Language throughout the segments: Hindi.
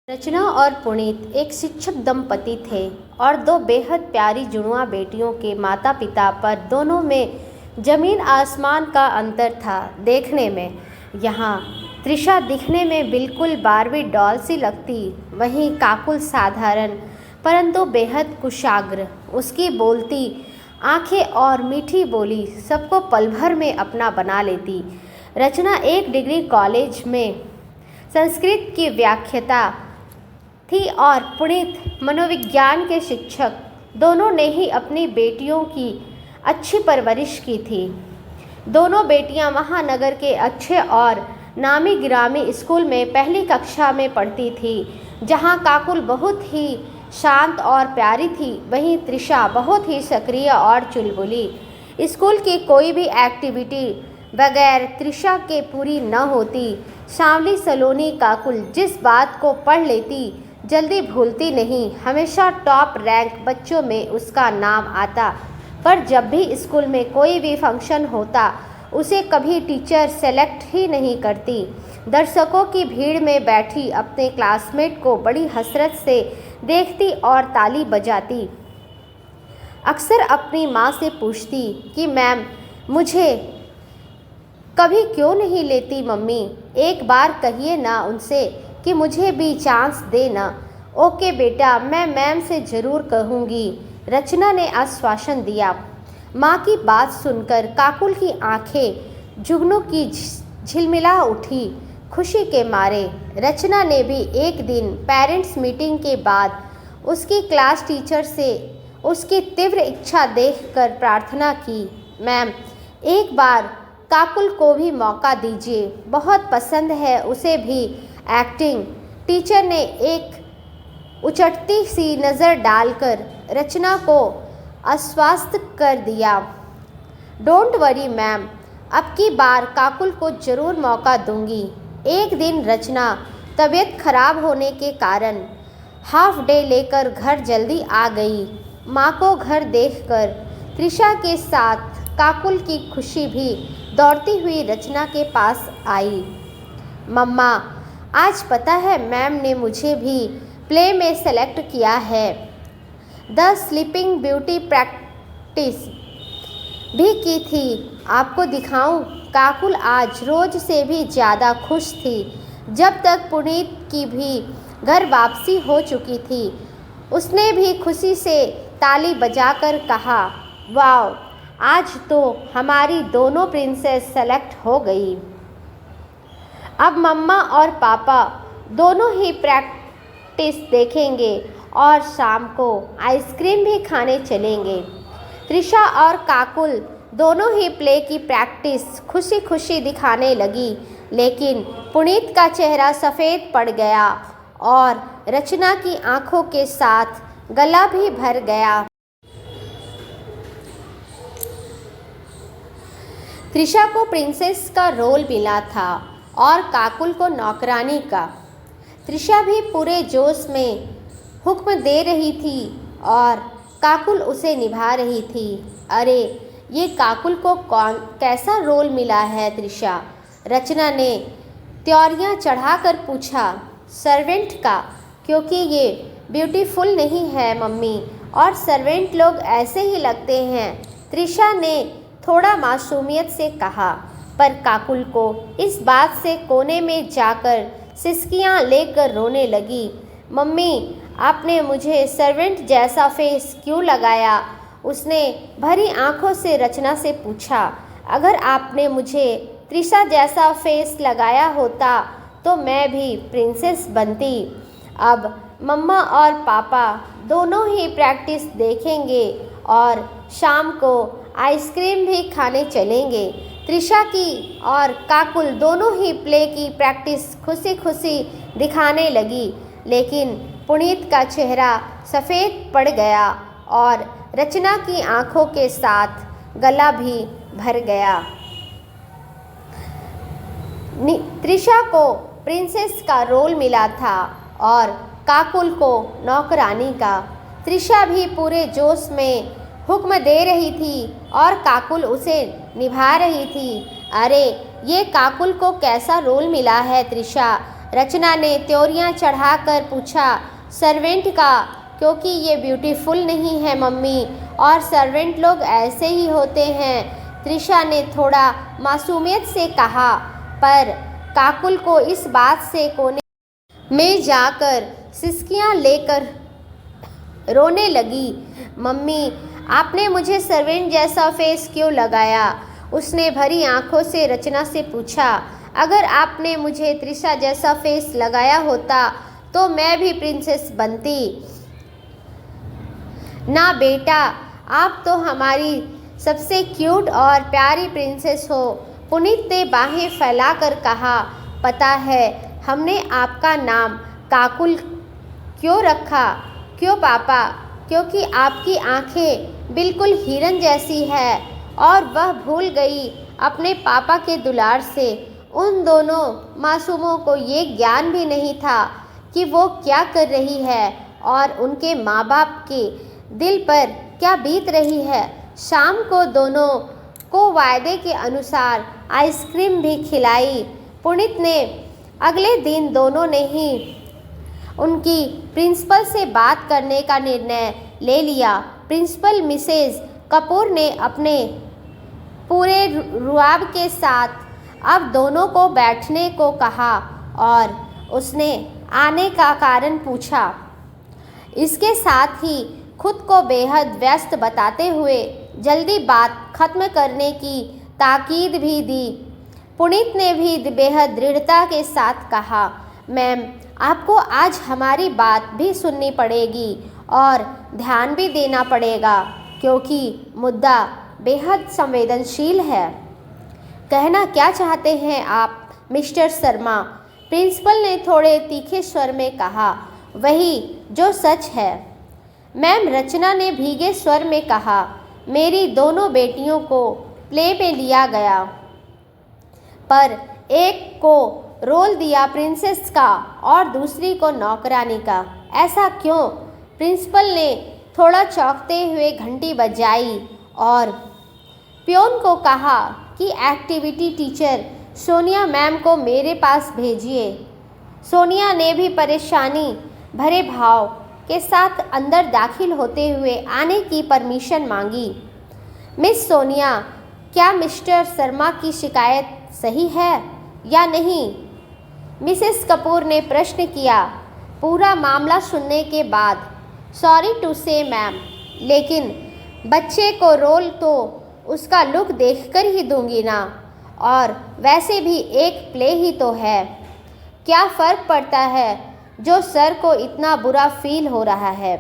रचना और पुनीत एक शिक्षक दंपति थे और दो बेहद प्यारी जुड़वा बेटियों के माता पिता, पर दोनों में जमीन आसमान का अंतर था देखने में। यहाँ त्रिशा दिखने में बिल्कुल बारबी डॉल सी लगती, वहीं काकुल साधारण परंतु बेहद कुशाग्र। उसकी बोलती आंखें और मीठी बोली सबको पल भर में अपना बना लेती। रचना एक डिग्री कॉलेज में संस्कृत की व्याख्याता थी और पुनीत मनोविज्ञान के शिक्षक। दोनों ने ही अपनी बेटियों की अच्छी परवरिश की थी। दोनों बेटियां महानगर के अच्छे और नामी गिरामी स्कूल में पहली कक्षा में पढ़ती थी, जहां काकुल बहुत ही शांत और प्यारी थी, वहीं त्रिशा बहुत ही सक्रिय और चुलबुली। स्कूल की कोई भी एक्टिविटी बगैर त्रिशा के पूरी न होती। सांवली सलोनी काकुल जिस बात को पढ़ लेती जल्दी भूलती नहीं। हमेशा टॉप रैंक बच्चों में उसका नाम आता, पर जब भी स्कूल में कोई भी फंक्शन होता उसे कभी टीचर सेलेक्ट ही नहीं करती। दर्शकों की भीड़ में बैठी अपने क्लासमेट को बड़ी हसरत से देखती और ताली बजाती। अक्सर अपनी माँ से पूछती कि मैम मुझे कभी क्यों नहीं लेती मम्मी, एक बार कहिए ना उनसे कि मुझे भी चांस दे ना। ओके बेटा, मैं मैम से ज़रूर कहूँगी, रचना ने आश्वासन दिया। माँ की बात सुनकर काकुल की आंखें जुगनू की झिलमिला उठी खुशी के मारे। रचना ने भी एक दिन पेरेंट्स मीटिंग के बाद उसकी क्लास टीचर से उसकी तीव्र इच्छा देखकर प्रार्थना की, मैम एक बार काकुल को भी मौका दीजिए, बहुत पसंद है उसे भी एक्टिंग। टीचर ने एक उचटती सी नज़र डालकर रचना को आश्वस्त कर दिया। डोंट वरी मैम, अब की बार काकुल को ज़रूर मौका दूंगी। एक दिन रचना तबीयत खराब होने के कारण हाफ डे लेकर घर जल्दी आ गई। माँ को घर देखकर त्रिशा के साथ काकुल की खुशी भी दौड़ती हुई रचना के पास आई। मम्मा, आज पता है मैम ने मुझे भी प्ले में सेलेक्ट किया है, द स्लीपिंग ब्यूटी प्रैक्टिस भी की थी, आपको दिखाऊं। काकुल आज रोज से भी ज़्यादा खुश थी। जब तक पुनीत की भी घर वापसी हो चुकी थी, उसने भी खुशी से ताली बजाकर कहा, वाह आज तो हमारी दोनों प्रिंसेस सेलेक्ट हो गई। अब मम्मा और पापा दोनों ही प्रैक्टिस देखेंगे और शाम को आइसक्रीम भी खाने चलेंगे। त्रिशा और काकुल दोनों ही प्ले की प्रैक्टिस खुशी खुशी दिखाने लगी, लेकिन पुनीत का चेहरा सफ़ेद पड़ गया और रचना की आंखों के साथ गला भी भर गया। त्रिशा को प्रिंसेस का रोल मिला था और काकुल को नौकरानी का। त्रिशा भी पूरे जोश में हुक्म दे रही थी और काकुल उसे निभा रही थी। अरे ये काकुल को कौन कैसा रोल मिला है त्रिशा, रचना ने त्योरियां चढ़ाकर पूछा। सर्वेंट का, क्योंकि ये ब्यूटीफुल नहीं है मम्मी, और सर्वेंट लोग ऐसे ही लगते हैं, त्रिशा ने थोड़ा मासूमियत से कहा। पर काकुल को इस बात से कोने में जाकर सिसकियां लेकर रोने लगी। मम्मी आपने मुझे सर्वेंट जैसा फेस क्यों लगाया, उसने भरी आंखों से रचना से पूछा। अगर आपने मुझे त्रिशा जैसा फेस लगाया होता तो मैं भी प्रिंसेस बनती। अब मम्मा और पापा दोनों ही प्रैक्टिस देखेंगे और शाम को आइसक्रीम भी खाने चलेंगे। त्रिशा की और काकुल दोनों ही प्ले की प्रैक्टिस खुशी खुशी दिखाने लगी, लेकिन पुनीत का चेहरा सफ़ेद पड़ गया और रचना की आंखों के साथ गला भी भर गया। त्रिशा को प्रिंसेस का रोल मिला था और काकुल को नौकरानी का। त्रिशा भी पूरे जोश में हुक्म दे रही थी और काकुल उसे निभा रही थी। अरे ये काकुल को कैसा रोल मिला है त्रिशा, रचना ने त्योरियां चढ़ाकर पूछा, सर्वेंट का? क्योंकि ये ब्यूटीफुल नहीं है मम्मी, और सर्वेंट लोग ऐसे ही होते हैं, त्रिशा ने थोड़ा मासूमियत से कहा। पर काकुल को इस बात से कोने में जाकर सिसकियां लेकर रोने लगी। मम्मी, आपने मुझे सर्वेंट जैसा फेस क्यों लगाया? उसने भरी आंखों से रचना से पूछा। अगर आपने मुझे त्रिशा जैसा फेस लगाया होता तो मैं भी प्रिंसेस बनती ना बेटा, आप तो हमारी सबसे क्यूट और प्यारी प्रिंसेस हो। पुनीत ने बाहें फैलाकर कहा, पता है हमने आपका नाम काकुल क्यों रखा? क्यों पापा? क्योंकि आपकी आंखें बिल्कुल हिरन जैसी है। और वह भूल गई अपने पापा के दुलार से। उन दोनों मासूमों को ये ज्ञान भी नहीं था कि वो क्या कर रही है और उनके माँ बाप के दिल पर क्या बीत रही है। शाम को दोनों को वायदे के अनुसार आइसक्रीम भी खिलाई। पुनीत ने अगले दिन दोनों ने ही उनकी प्रिंसिपल से बात करने का निर्णय ले लिया। प्रिंसिपल मिसेस कपूर ने अपने पूरे रुआब के साथ अब दोनों को बैठने को कहा और उसने आने का कारण पूछा। इसके साथ ही खुद को बेहद व्यस्त बताते हुए जल्दी बात खत्म करने की ताकीद भी दी। पुनीत ने भी बेहद दृढ़ता के साथ कहा, मैम, आपको आज हमारी बात भी सुननी पड़ेगी और ध्यान भी देना पड़ेगा, क्योंकि मुद्दा बेहद संवेदनशील है। कहना क्या चाहते हैं आप मिस्टर शर्मा? प्रिंसिपल ने थोड़े तीखे स्वर में कहा। वही जो सच है मैम, रचना ने भीगे स्वर में कहा। मेरी दोनों बेटियों को प्ले में लिया गया, पर एक को रोल दिया प्रिंसेस का और दूसरी को नौकरानी का। ऐसा क्यों? प्रिंसिपल ने थोड़ा चौंकते हुए घंटी बजाई और प्योन को कहा कि एक्टिविटी टीचर सोनिया मैम को मेरे पास भेजिए। सोनिया ने भी परेशानी भरे भाव के साथ अंदर दाखिल होते हुए आने की परमिशन मांगी। मिस सोनिया, क्या मिस्टर शर्मा की शिकायत सही है या नहीं? मिसेस कपूर ने प्रश्न किया। पूरा मामला सुनने के बाद सॉरी टू से मैम, लेकिन बच्चे को रोल तो उसका लुक देखकर ही दूंगी ना, और वैसे भी एक प्ले ही तो है। क्या फ़र्क पड़ता है जो सर को इतना बुरा फील हो रहा है?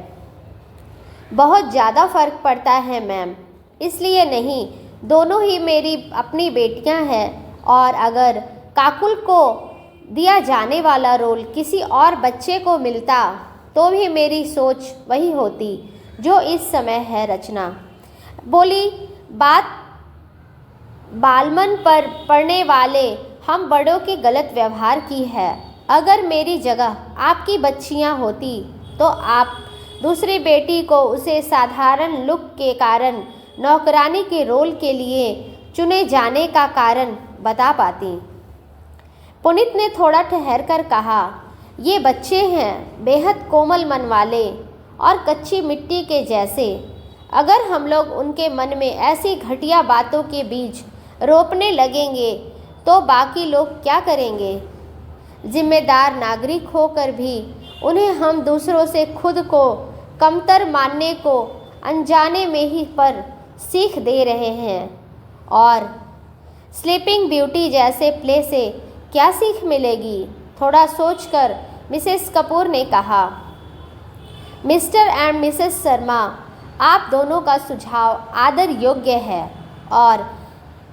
बहुत ज़्यादा फ़र्क पड़ता है मैम, इसलिए नहीं, दोनों ही मेरी अपनी बेटियां हैं, और अगर काकुल को दिया जाने वाला रोल किसी और बच्चे को मिलता तो भी मेरी सोच वही होती जो इस समय है। रचना बोली, बात बालमन पर पड़ने वाले हम बड़ों के गलत व्यवहार की है। अगर मेरी जगह आपकी बच्चियां होती तो आप दूसरी बेटी को उसे साधारण लुक के कारण नौकरानी के रोल के लिए चुने जाने का कारण बता पाती। पुनीत ने थोड़ा ठहर कर कहा, ये बच्चे हैं बेहद कोमल मन वाले और कच्ची मिट्टी के जैसे। अगर हम लोग उनके मन में ऐसी घटिया बातों के बीज रोपने लगेंगे तो बाकी लोग क्या करेंगे? जिम्मेदार नागरिक होकर भी उन्हें हम दूसरों से खुद को कमतर मानने को अनजाने में ही पर सीख दे रहे हैं। और स्लीपिंग ब्यूटी जैसे प्ले से क्या सीख मिलेगी? थोड़ा सोचकर मिसेस कपूर ने कहा, मिस्टर एंड मिसेस शर्मा, आप दोनों का सुझाव आदर योग्य है और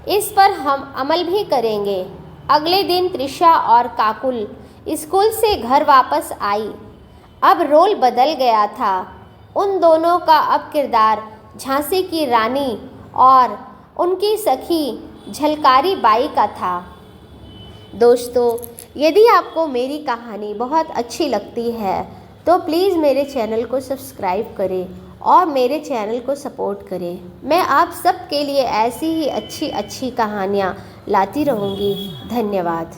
इस पर हम अमल भी करेंगे। अगले दिन त्रिशा और काकुल स्कूल से घर वापस आई। अब रोल बदल गया था। उन दोनों का अब किरदार झांसी की रानी और उनकी सखी झलकारी बाई का था। दोस्तों, यदि आपको मेरी कहानी बहुत अच्छी लगती है तो प्लीज़ मेरे चैनल को सब्सक्राइब करें और मेरे चैनल को सपोर्ट करें। मैं आप सब के लिए ऐसी ही अच्छी कहानियाँ लाती रहूँगी। धन्यवाद।